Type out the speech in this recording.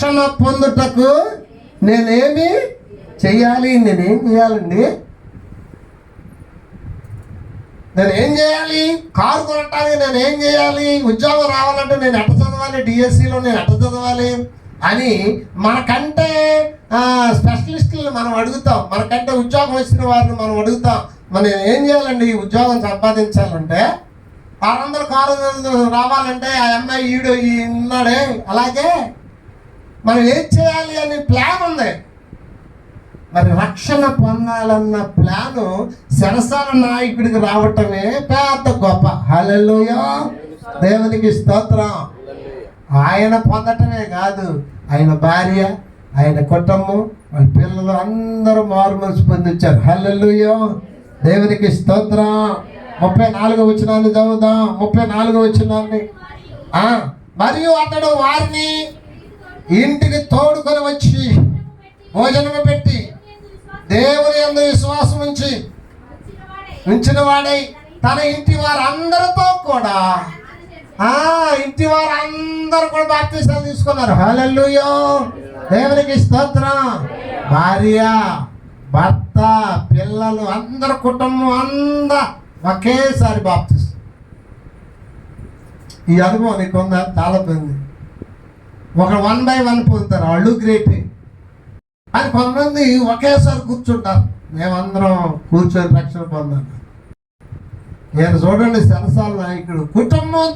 రక్షణ పొందుటకు నేనేం చేయాలండి? నేనేం చేయాలి? కారు కొనటానికి నేనేం చేయాలి? ఉద్యోగం రావాలంటే నేను ఎట్ట చదవాలి? డిఎస్సిలో నేను ఎట్ట చదవాలి అని మనకంటే స్పెషలిస్టులను మనం అడుగుతాం. మనకంటే ఉద్యోగం వచ్చిన వారిని మనం అడుగుతాం. మనం ఏం చేయాలండి? ఈ ఉద్యోగం సంపాదించాలంటే 600 కారు రావాలంటే ఆ అమ్మాయి ఉన్నాడే, అలాగే మనం ఏం చేయాలి అని ప్లాన్ ఉంది. మరి రక్షణ పొందాలన్న ప్లాను శరసాల నాయకుడికి రావటమే పెద్ద గొప్ప. హల్లెలూయా, దేవునికి స్తోత్రం. ఆయన పొందటమే కాదు, ఆయన భార్య, ఆయన కుటుంబం, వాళ్ళ పిల్లలు అందరూ మారుమనసు పొందించారు. హల్లెలూయా, దేవునికి స్తోత్రం. 34వ వచనాన్ని చదువుదాం. 34వ వచనాన్ని. మరియు అతడు వారిని ఇంటికి తోడుకొని వచ్చి భోజనము పెట్టి దేవుని యందు విశ్వాసం ఉంచిన వాడై తన ఇంటి వారందరితో కూడా బాప్తిసాలు తీసుకున్నారు. హల్లెలూయా, దేవునికి స్తోత్రం. భార్య, భర్త, పిల్లలు, అందరు కుటుంబం అందరూ ఒకేసారి బాప్తిసం. ఈ అనుభవం నీకుందా? చాలా మంది ఒక 1 by 1 పొందుతారు, వాళ్ళు గ్రేట్. అని కొంతమంది ఒకేసారి కూర్చుంటారు. మేమందరం కూర్చొని రక్షణ పొందాలి. నేను చూడండి, శరసాల నాయకుడు కుటుంబం